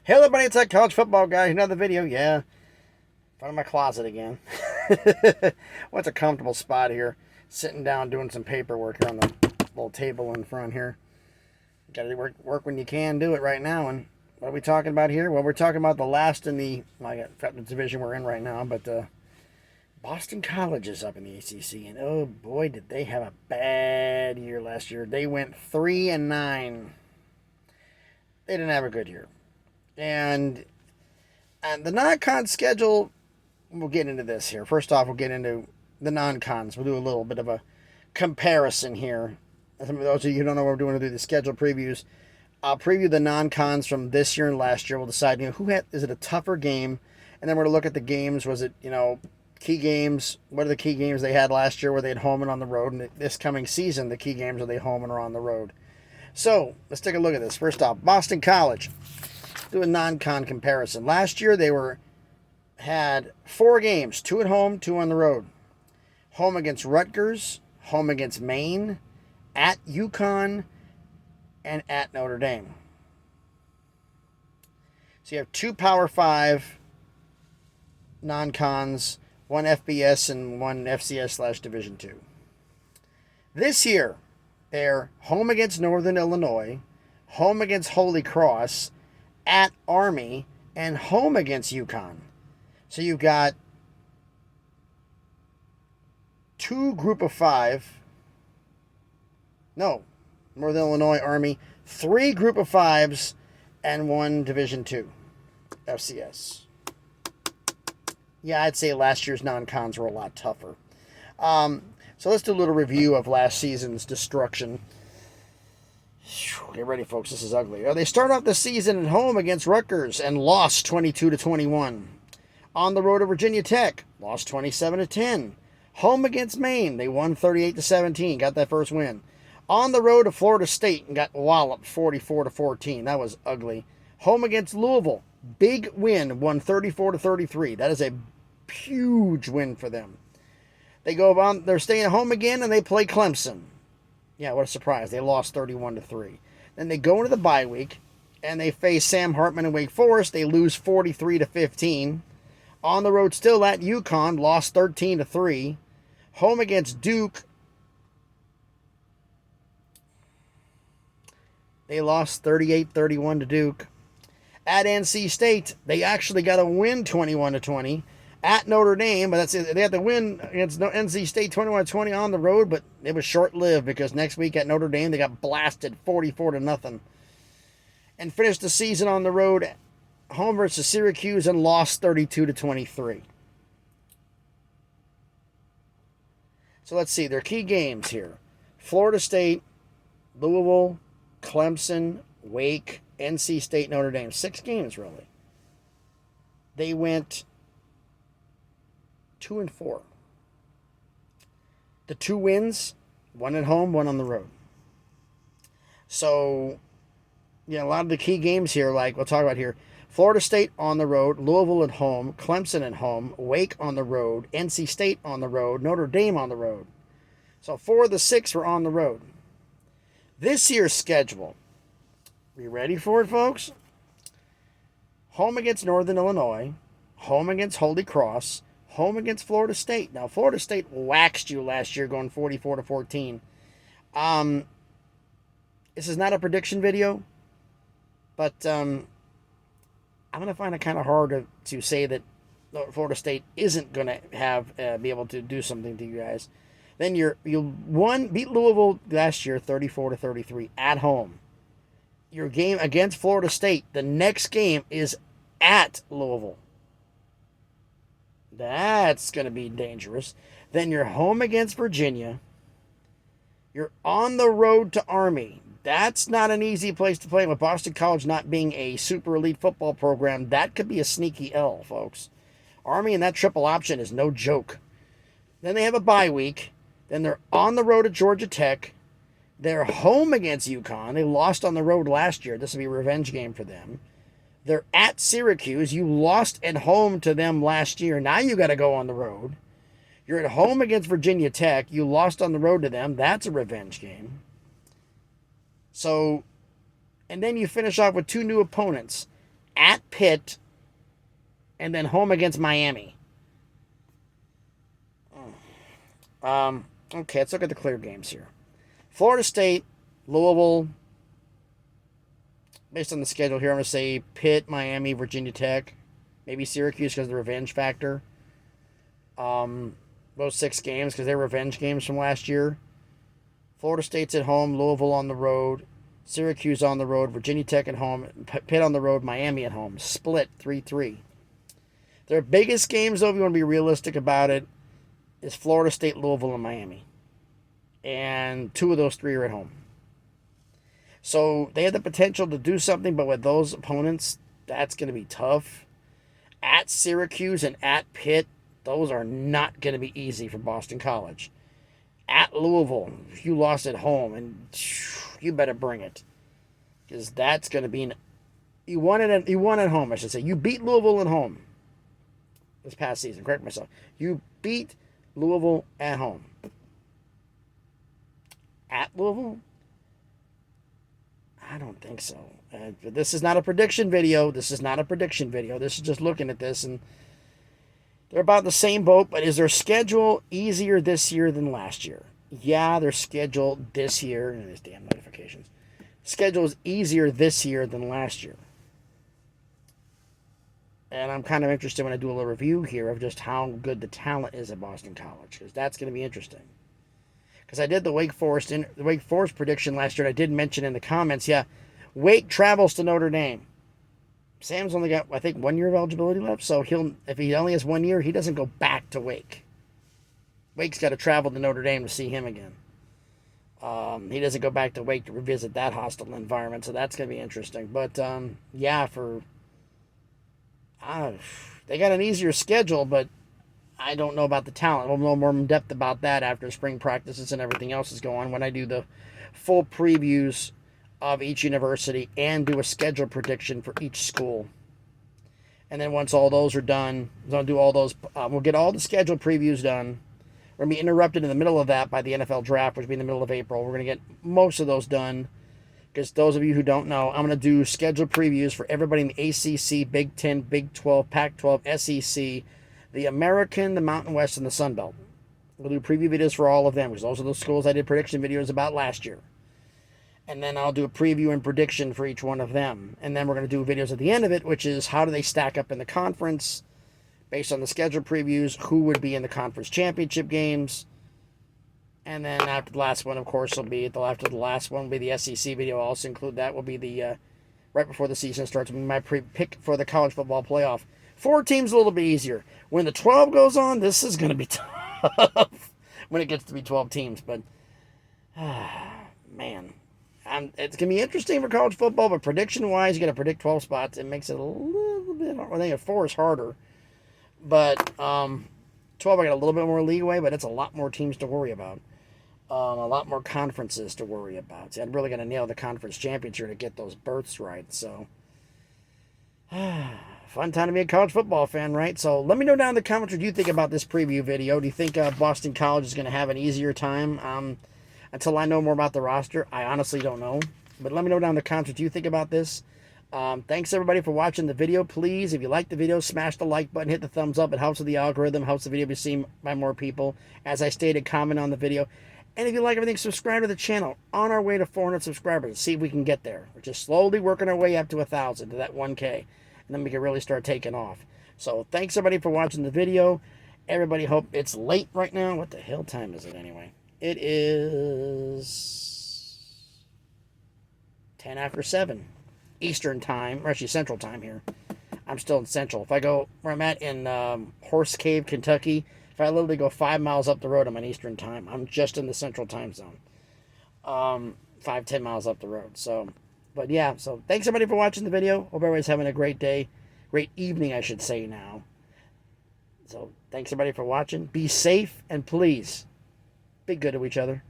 Hey everybody, it's that college football guy. Another video, yeah. In front of my closet again. What's a comfortable spot here? Sitting down doing some paperwork here on the little table in front here. Gotta work when you can do it right now. And what are we talking about here? Well, we're talking about the last in the, the division we're in right now, but Boston College is up in the ACC, and oh boy, did they have a bad year last year. They went 3-9. They didn't have a good year. And the non-con schedule, we'll get into this here. First off, we'll get into the non-cons. We'll do a little bit of a comparison here. For those of you who don't know what we're doing, we'll do the schedule previews. I'll preview the non-cons from this year and last year. We'll decide, is it a tougher game? And then we're going to look at the games. Was it, key games? What are the key games they had last year? Were they at home and on the road? And this coming season, the key games, are they home and or on the road? So let's take a look at this. First off, Boston College. Do a non-con comparison. Last year they had 4 games, 2 at home, 2 on the road. Home against Rutgers, home against Maine, at UConn, and at Notre Dame. So you have 2 Power 5 non-cons, 1 FBS and 1 FCS / Division II. This year, they're home against Northern Illinois, home against Holy Cross, at Army, and home against UConn. So you've got 2 group of 5. No, Northern Illinois, Army, 3 group of 5s, and 1 Division II, FCS. Yeah, I'd say last year's non-cons were a lot tougher. So let's do a little review of last season's destruction. Get ready, folks. This is ugly. They start off the season at home against Rutgers and lost 22-21. On the road to Virginia Tech, lost 27-10. Home against Maine, they won 38-17. Got that first win. On the road to Florida State and got walloped 44-14. That was ugly. Home against Louisville, big win, won 34-33. That is a huge win for them. They go on. They're staying at home again, and they play Clemson. Yeah, what a surprise. They lost 31-3. Then they go into the bye week, and they face Sam Hartman and Wake Forest. They lose 43-15. On the road still at UConn, lost 13-3. Home against Duke, they lost 38-31 to Duke. At NC State, they actually got a win 21-20. At Notre Dame, but they had to win against NC State 21-20 on the road, but it was short-lived because next week at Notre Dame they got blasted 44-0, and finished the season on the road, home versus Syracuse, and lost 32-23. So let's see their key games here: Florida State, Louisville, Clemson, Wake, NC State, Notre Dame. 6 games really. They went 2-4. The 2 wins, 1 at home, 1 on the road. So, a lot of the key games here, like we'll talk about here: Florida State on the road, Louisville at home, Clemson at home, Wake on the road, NC State on the road, Notre Dame on the road. So 4 of the 6 were on the road. This year's schedule, are you ready for it, folks? Home against Northern Illinois, home against Holy Cross, home against Florida State. Now, Florida State waxed you last year going 44-14. This is not a prediction video, but I'm going to find it kind of hard to say that Florida State isn't going to be able to do something to you guys. Then you beat Louisville last year 34-33 at home. Your game against Florida State, the next game is at Louisville. That's going to be dangerous. Then you're home against Virginia. You're on the road to Army. That's not an easy place to play. With Boston College not being a super elite football program, that could be a sneaky L, folks. Army in that triple option is no joke. Then they have a bye week. Then they're on the road to Georgia Tech. They're home against UConn. They lost on the road last year. This will be a revenge game for them. They're at Syracuse. You lost at home to them last year. Now you got to go on the road. You're at home against Virginia Tech. You lost on the road to them. That's a revenge game. So, and then you finish off with 2 new opponents. at Pitt, and then home against Miami. Okay, let's look at the clear games here. Florida State, Louisville. Based on the schedule here, I'm going to say Pitt, Miami, Virginia Tech, maybe Syracuse because of the revenge factor. Those 6 games because they're revenge games from last year. Florida State's at home, Louisville on the road, Syracuse on the road, Virginia Tech at home, Pitt on the road, Miami at home. Split 3-3. Their biggest games, though, if you want to be realistic about it, is Florida State, Louisville, and Miami. And 2 of those 3 are at home. So they have the potential to do something, but with those opponents, that's going to be tough. At Syracuse and at Pitt, those are not going to be easy for Boston College. At Louisville, if you lost at home, and you better bring it. Because that's going to be... You won at home, I should say. You beat Louisville at home this past season. Correct myself. You beat Louisville at home. At Louisville? I don't think so. This is not a prediction video. This is just looking at this, and they're about the same boat, but is their schedule easier this year than last year? Yeah, their schedule this year, and these damn notifications, schedule is easier this year than last year. And I'm kind of interested when I do a little review here of just how good the talent is at Boston College, because that's going to be interesting. Because I did the Wake Forest prediction last year, and I did mention in the comments, yeah, Wake travels to Notre Dame. Sam's only got, I think, 1 year of eligibility left, so if he only has 1 year, he doesn't go back to Wake. Wake's got to travel to Notre Dame to see him again. He doesn't go back to Wake to revisit that hostile environment, so that's going to be interesting. But, yeah, they got an easier schedule, but I don't know about the talent. We'll know more in depth about that after spring practices and everything else is going on when I do the full previews of each university and do a schedule prediction for each school. And then once all those are done, we'll do all those. We'll get all the schedule previews done. We're going to be interrupted in the middle of that by the NFL draft, which will be in the middle of April. We're going to get most of those done. Because those of you who don't know, I'm going to do schedule previews for everybody in the ACC, Big 10, Big 12, Pac-12, SEC, the American, the Mountain West, and the Sun Belt. We'll do preview videos for all of them, because those are the schools I did prediction videos about last year. And then I'll do a preview and prediction for each one of them. And then we're going to do videos at the end of it, which is how do they stack up in the conference, based on the schedule previews, who would be in the conference championship games. And then after the last one, of course, after the last one will be the SEC video. I'll also include that. Will be the, right before the season starts, will be my pick for the college football playoff. 4 teams a little bit easier. When the 12 goes on, this is going to be tough when it gets to be 12 teams. But, man, it's going to be interesting for college football, but prediction-wise, you got to predict 12 spots. It makes it a little bit hard. I think 4 is harder. But 12, I got a little bit more leeway, but it's a lot more teams to worry about. A lot more conferences to worry about. See, I'm really going to nail the conference champions here to get those berths right. So, fun time to be a college football fan, right? So, let me know down in the comments what you think about this preview video. Do you think Boston College is going to have an easier time until I know more about the roster? I honestly don't know. But let me know down in the comments what you think about this. Thanks, everybody, for watching the video. Please, if you like the video, smash the like button, hit the thumbs up. It helps with the algorithm, helps the video be seen by more people. As I stated, comment on the video. And if you like everything, subscribe to the channel. On our way to 400 subscribers. Let's see if we can get there. We're just slowly working our way up to 1,000, to that 1K. And then we can really start taking off. So thanks, everybody, for watching the video. Everybody, hope it's late right now. What the hell time is it anyway? It is 10 after 7 Eastern time. Or actually Central time here. I'm still in Central. If I go where I'm at in Horse Cave, Kentucky, if I literally go 5 miles up the road, I'm on Eastern time. I'm just in the Central time zone. 5-10 miles up the road. So, but yeah. So thanks everybody for watching the video. Hope everybody's having a great day, great evening, I should say now. So thanks everybody for watching. Be safe and please be good to each other.